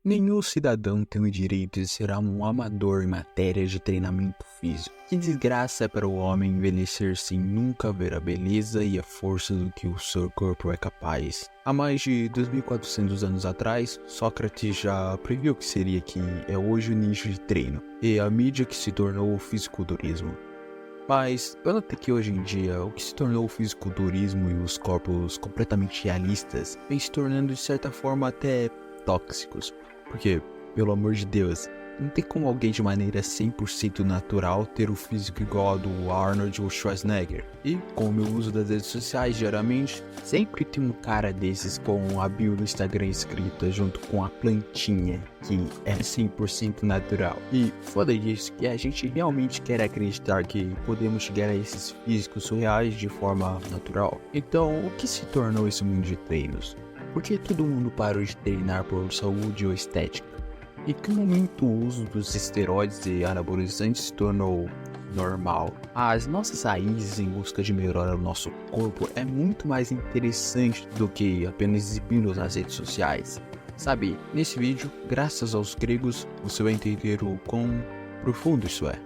Nenhum cidadão tem o direito de ser um amador em matéria de treinamento físico. Que desgraça é para o homem envelhecer sem nunca ver a beleza e a força do que o seu corpo é capaz. Há mais de 2.400 anos atrás, Sócrates já previu que seria que é hoje o nicho de treino, e a mídia que se tornou o fisiculturismo. Mas eu notei que hoje em dia, o que se tornou o fisiculturismo e os corpos completamente realistas vem se tornando de certa forma até tóxicos. Porque, pelo amor de Deus, não tem como alguém de maneira 100% natural ter o físico igual ao do Arnold ou Schwarzenegger. E, com o meu uso das redes sociais diariamente, sempre tem um cara desses com a bio do Instagram escrita junto com a plantinha, que é 100% natural. E foda isso que a gente realmente quer acreditar que podemos chegar a esses físicos surreais de forma natural. Então, o que se tornou esse mundo de treinos? Por que todo mundo parou de treinar por saúde ou estética? Em que momento o uso dos esteroides e anabolizantes se tornou normal? As nossas raízes em busca de melhorar o nosso corpo é muito mais interessante do que apenas exibi-los nas redes sociais. Sabe, nesse vídeo, graças aos gregos, você vai entender o quão profundo isso é.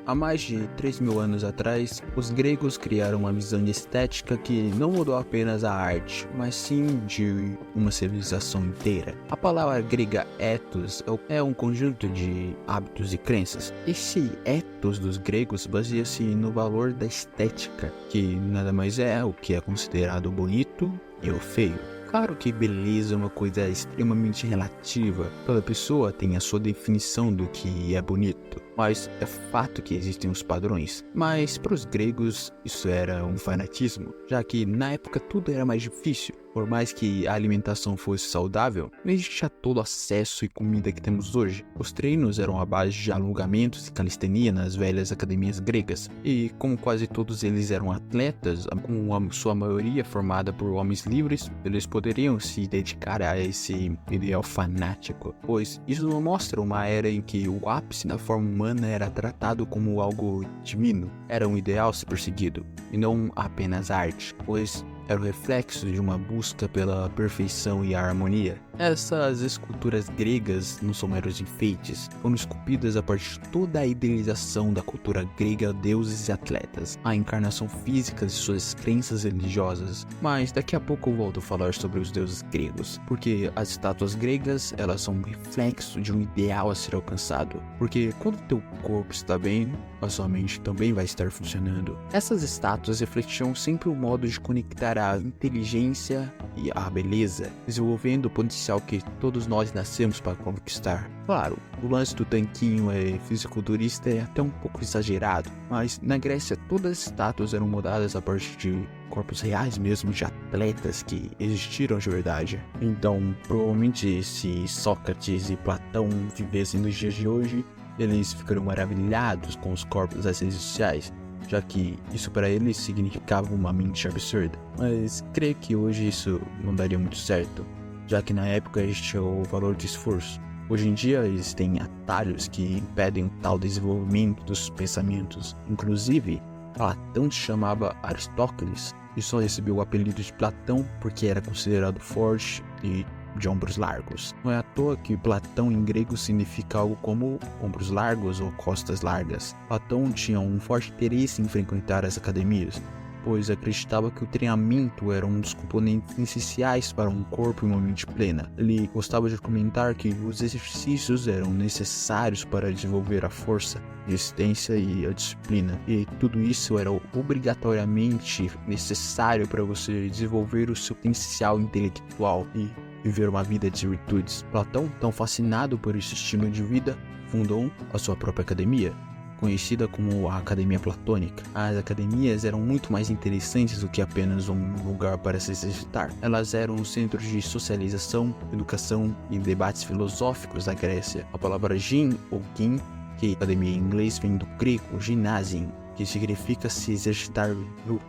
Há mais de 3.000 anos atrás, os gregos criaram uma visão de estética que não mudou apenas a arte, mas sim de uma civilização inteira. A palavra grega ethos é um conjunto de hábitos e crenças. Esse ethos dos gregos baseia-se no valor da estética, que nada mais é o que é considerado bonito e o feio. Claro que beleza é uma coisa extremamente relativa, cada pessoa tem a sua definição do que é bonito, mas é fato que existem os padrões. Mas para os gregos isso era um fanatismo, já que na época tudo era mais difícil. Por mais que a alimentação fosse saudável, não existia todo o acesso e comida que temos hoje. Os treinos eram à base de alongamentos e calistenia nas velhas academias gregas. E como quase todos eles eram atletas, com a sua maioria formada por homens livres, eles poderiam se dedicar a esse ideal fanático. Pois isso mostra uma era em que o ápice da forma humana era tratado como algo divino. Era um ideal se perseguido, e não apenas arte, pois era o reflexo de uma busca pela perfeição e a harmonia. Essas esculturas gregas não são meros enfeites, foram esculpidas a partir de toda a idealização da cultura grega, deuses e atletas, a encarnação física de suas crenças religiosas. Mas daqui a pouco eu volto a falar sobre os deuses gregos, porque as estátuas gregas, elas são um reflexo de um ideal a ser alcançado, porque quando teu corpo está bem, a sua mente também vai estar funcionando. Essas estátuas refletiam sempre um modo de conectar a inteligência e a beleza, desenvolvendo o potencial que todos nós nascemos para conquistar. Claro, o lance do tanquinho fisiculturista é até um pouco exagerado, mas na Grécia todas as estátuas eram moldadas a partir de corpos reais mesmo, de atletas que existiram de verdade. Então, provavelmente se Sócrates e Platão vivessem nos dias de hoje, eles ficariam maravilhados com os corpos das redes sociais, já que isso para eles significava uma mente absurda. Mas creio que hoje isso não daria muito certo, já que na época existia o valor do esforço. Hoje em dia existem atalhos que impedem o tal desenvolvimento dos pensamentos. Inclusive, Platão se chamava Aristóteles e só recebeu o apelido de Platão porque era considerado forte e de ombros largos. Não é à toa que Platão em grego significa algo como ombros largos ou costas largas. Platão tinha um forte interesse em frequentar as academias, pois acreditava que o treinamento era um dos componentes essenciais para um corpo e uma mente plena. Ele gostava de comentar que os exercícios eram necessários para desenvolver a força, a resistência e a disciplina, e tudo isso era obrigatoriamente necessário para você desenvolver o seu potencial intelectual e viver uma vida de virtudes. Platão, tão fascinado por esse estilo de vida, fundou a sua própria academia, conhecida como a Academia Platônica. As academias eram muito mais interessantes do que apenas um lugar para se exercitar. Elas eram centros de socialização, educação e debates filosóficos da Grécia. A palavra gym ou gym, que academia em inglês vem do grego gymnasium, que significa se exercitar nu.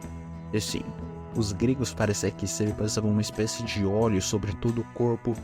E assim, os gregos, para se aquecer, passavam uma espécie de óleo sobre todo o corpo,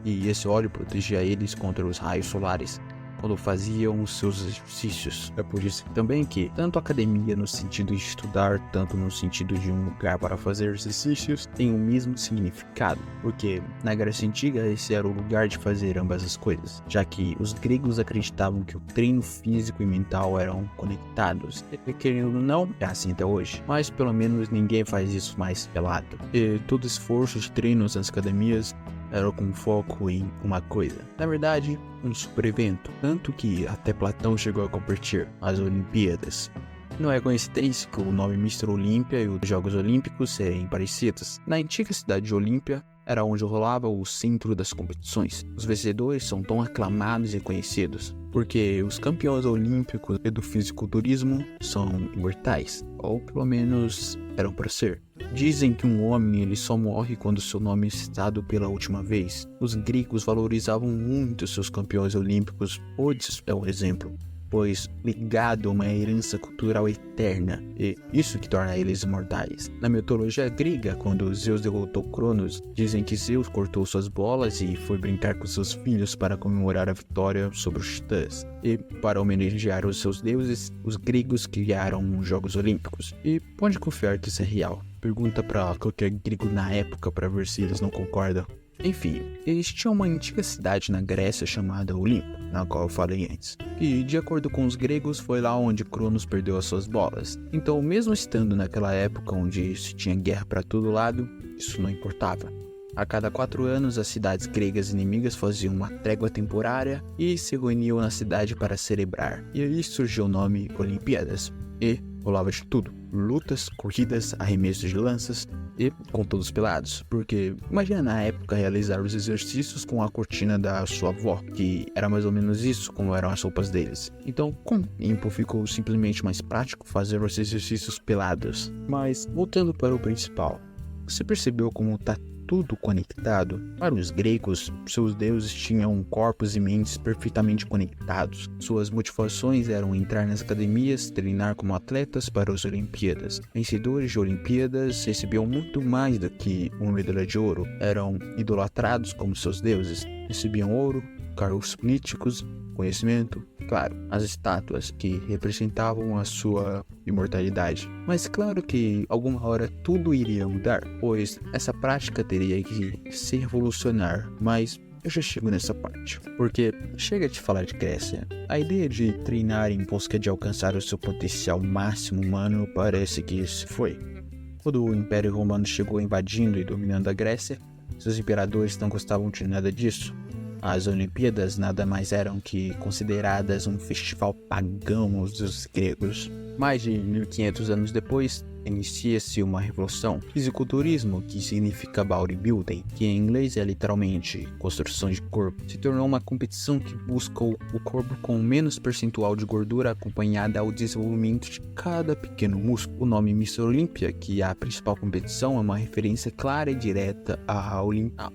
e esse óleo protegia eles contra os raios solares. quando faziam os seus exercícios. É por isso também que tanto a academia no sentido de estudar, tanto no sentido de um lugar para fazer exercícios, tem o mesmo significado, porque na Grécia Antiga esse era o lugar de fazer ambas as coisas, já que os gregos acreditavam que o treino físico e mental eram conectados. E, querendo ou não, é assim até hoje, mas pelo menos ninguém faz isso mais pelado. E todo esforço de treinos nas academias era com foco em uma coisa. Na verdade, um super evento. Tanto que até Platão chegou a competir as Olimpíadas. Não é coincidência que o nome Mr. Olímpia e os Jogos Olímpicos serem parecidos. Na antiga cidade de Olímpia, era onde rolava o centro das competições. Os vencedores são tão aclamados e conhecidos, porque os campeões olímpicos e do fisiculturismo são imortais, ou pelo menos eram para ser. Dizem que um homem ele só morre quando seu nome é citado pela última vez. Os gregos valorizavam muito seus campeões olímpicos. Odisseus é um exemplo, pois ligado a uma herança cultural eterna, e isso que torna eles imortais. Na mitologia grega, quando Zeus derrotou Cronos, dizem que Zeus cortou suas bolas e foi brincar com seus filhos para comemorar a vitória sobre os titãs. E para homenagear os seus deuses, os gregos criaram os Jogos Olímpicos. E pode confiar que isso é real. Pergunta para qualquer grego na época para ver se eles não concordam. Enfim, eles tinham uma antiga cidade na Grécia chamada Olimpo, na qual eu falei antes, e de acordo com os gregos foi lá onde Cronos perdeu as suas bolas. Então, mesmo estando naquela época onde se tinha guerra para todo lado, isso não importava. A cada 4 anos, as cidades gregas inimigas faziam uma trégua temporária e se reuniam na cidade para celebrar. E aí surgiu o nome Olimpíadas. E rolava de tudo: lutas, corridas, arremessos de lanças e com todos pelados. Porque imagina na época realizar os exercícios com a cortina da sua avó, que era mais ou menos isso como eram as roupas deles. Então, com o tempo ficou simplesmente mais prático fazer os exercícios pelados. Mas voltando para o principal, você percebeu como tá tudo conectado? Para os gregos, seus deuses tinham corpos e mentes perfeitamente conectados. Suas motivações eram entrar nas academias, treinar como atletas para as Olimpíadas. Vencedores de Olimpíadas recebiam muito mais do que uma medalha de ouro. Eram idolatrados como seus deuses. Recebiam ouro, cargos políticos, conhecimento, claro, as estátuas que representavam a sua imortalidade. Mas claro que alguma hora tudo iria mudar, pois essa prática teria que se revolucionar, mas eu já chego nessa parte, porque chega de falar de Grécia. A ideia de treinar em busca de alcançar o seu potencial máximo humano parece que se foi. Quando o Império Romano chegou invadindo e dominando a Grécia, seus imperadores não gostavam de nada disso. As Olimpíadas nada mais eram que consideradas um festival pagão dos gregos. Mais de 1500 anos depois, inicia-se uma revolução. Fisiculturismo, que significa bodybuilding, que em inglês é literalmente construção de corpo, se tornou uma competição que busca o corpo com menos percentual de gordura acompanhada ao desenvolvimento de cada pequeno músculo. O nome Mr. Olympia, que é a principal competição, é uma referência clara e direta à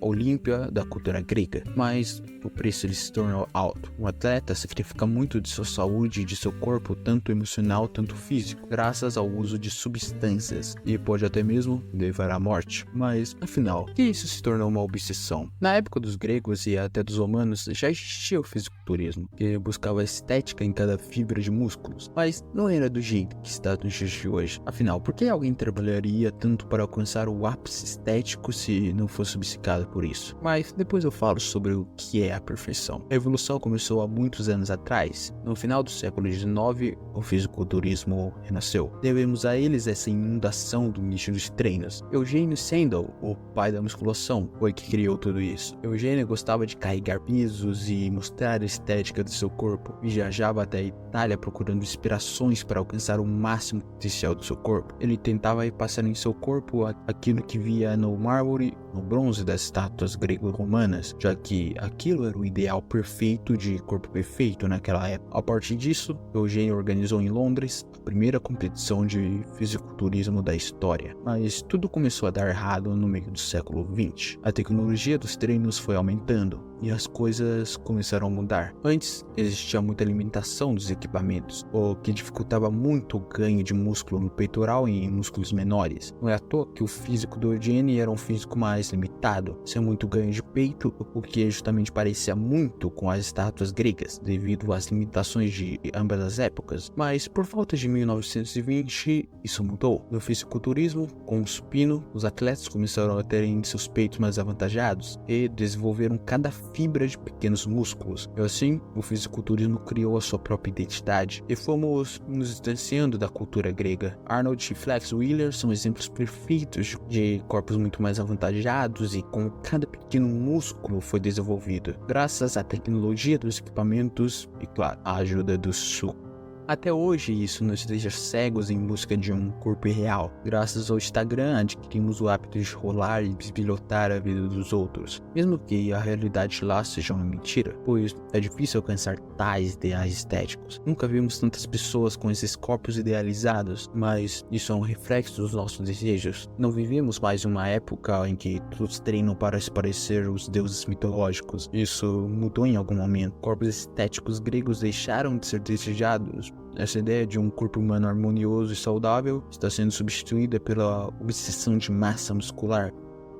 Olímpia da cultura grega, mas o preço se tornou alto. Um atleta sacrifica muito de sua saúde e de seu corpo, tanto emocional, tanto físico, graças ao uso de substâncias, e pode até mesmo levar à morte. Mas, afinal, que isso se tornou uma obsessão? Na época dos gregos e até dos romanos, já existia o fisiculturismo, que buscava estética em cada fibra de músculos, mas não era do jeito que está nos dias de hoje. Afinal, por que alguém trabalharia tanto para alcançar o ápice estético se não fosse obcecado por isso? Mas depois eu falo sobre o que é a perfeição. A evolução começou há muitos anos atrás. No final do século XIX, o fisiculturismo renasceu. Devemos a eles essa inundação do nicho dos treinos. Eugênio Sandel, o pai da musculação, foi que criou tudo isso. Eugênio gostava de carregar pesos e mostrar a estética do seu corpo. Viajava até a Itália procurando inspirações para alcançar o máximo potencial do seu corpo. Ele tentava passar em seu corpo aquilo que via no mármore, no bronze das estátuas grego-romanas, já que aquilo era o ideal perfeito de corpo perfeito naquela época. A partir disso, Eugênio organizou em Londres a primeira competição de fisiculturismo da história. Mas tudo começou a dar errado no meio do século XX. A tecnologia dos treinos foi aumentando. e as coisas começaram a mudar. Antes, existia muita limitação dos equipamentos, o que dificultava muito o ganho de músculo no peitoral e em músculos menores. Não é à toa que o físico do Eugene era um físico mais limitado, sem muito ganho de peito, o que justamente parecia muito com as estátuas gregas, devido às limitações de ambas as épocas. Mas por volta de 1920, isso mudou. No fisiculturismo, com o supino, os atletas começaram a terem seus peitos mais avantajados e desenvolveram cada fibra de pequenos músculos. E assim, o fisiculturismo criou a sua própria identidade e fomos nos distanciando da cultura grega. Arnold e Flex Wheeler são exemplos perfeitos de corpos muito mais avantajados e como cada pequeno músculo foi desenvolvido, graças à tecnologia dos equipamentos e, claro, à ajuda do suco. Até hoje, isso nos deixa cegos em busca de um corpo irreal. Graças ao Instagram, adquirimos o hábito de rolar e bisbilhotar a vida dos outros, mesmo que a realidade lá seja uma mentira, pois é difícil alcançar tais ideais estéticos. Nunca vimos tantas pessoas com esses corpos idealizados, mas isso é um reflexo dos nossos desejos. Não vivemos mais uma época em que todos treinam para se parecer os deuses mitológicos. Isso mudou em algum momento. Corpos estéticos gregos deixaram de ser desejados. Essa ideia de um corpo humano harmonioso e saudável está sendo substituída pela obsessão de massa muscular,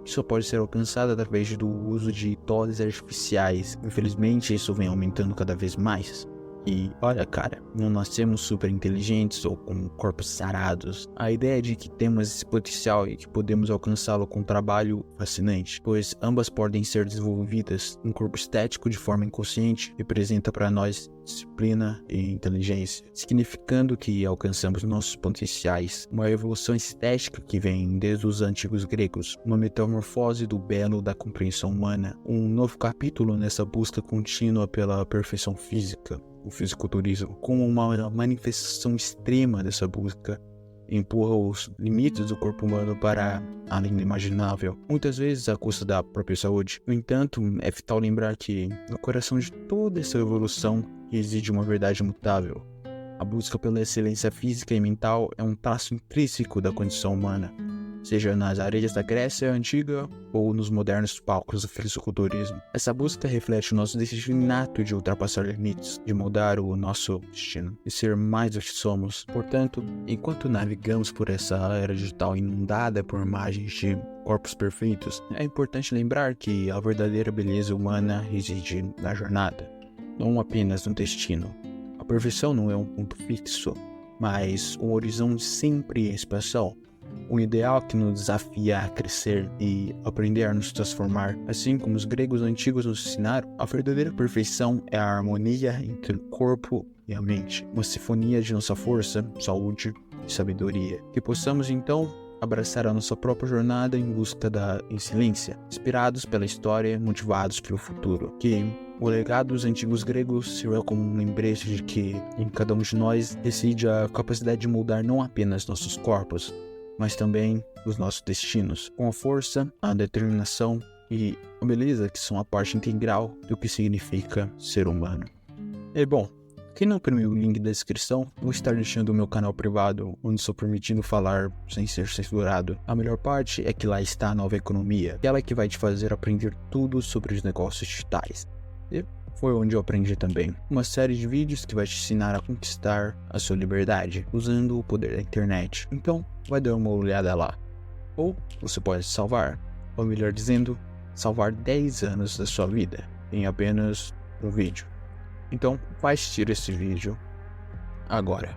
que só pode ser alcançada através do uso de doses artificiais. Infelizmente, isso vem aumentando cada vez mais. E olha, cara, não nascemos super inteligentes ou com corpos sarados. A ideia de que temos esse potencial e que podemos alcançá-lo com trabalho fascinante, pois ambas podem ser desenvolvidas. Um corpo estético de forma inconsciente representa para nós disciplina e inteligência, significando que alcançamos nossos potenciais. Uma evolução estética que vem desde os antigos gregos, uma metamorfose do belo da compreensão humana, um novo capítulo nessa busca contínua pela perfeição física. O fisiculturismo, como uma manifestação extrema dessa busca, empurra os limites do corpo humano para além do imaginável, muitas vezes à custa da própria saúde. No entanto, é vital lembrar que no coração de toda essa evolução reside uma verdade imutável. A busca pela excelência física e mental é um traço intrínseco da condição humana, seja nas areias da Grécia Antiga ou nos modernos palcos do fisiculturismo. Essa busca reflete o nosso desejo inato de ultrapassar limites, de mudar o nosso destino e ser mais do que somos. Portanto, enquanto navegamos por essa era digital inundada por imagens de corpos perfeitos, é importante lembrar que a verdadeira beleza humana reside na jornada, não apenas no destino. A perfeição não é um ponto fixo, mas um horizonte sempre em expansão. Um ideal que nos desafia a crescer e aprender a nos transformar. Assim como os gregos antigos nos ensinaram, a verdadeira perfeição é a harmonia entre o corpo e a mente, uma sinfonia de nossa força, saúde e sabedoria. Que possamos então abraçar a nossa própria jornada em busca da excelência, inspirados pela história, motivados pelo futuro. Que o legado dos antigos gregos sirva como um lembrete de que em cada um de nós reside a capacidade de moldar não apenas nossos corpos, mas também os nossos destinos, com a força, a determinação e a beleza que são a parte integral do que significa ser humano. E bom, aqui no primeiro link da descrição, vou estar deixando o meu canal privado, onde estou permitindo falar sem ser censurado. A melhor parte é que lá está a nova economia, aquela que vai te fazer aprender tudo sobre os negócios digitais. E foi onde eu aprendi também. Uma série de vídeos que vai te ensinar a conquistar a sua liberdade, usando o poder da internet. Então, vai dar uma olhada lá. Ou você pode salvar, ou melhor dizendo, salvar 10 anos da sua vida em apenas um vídeo. Então, vai assistir esse vídeo agora.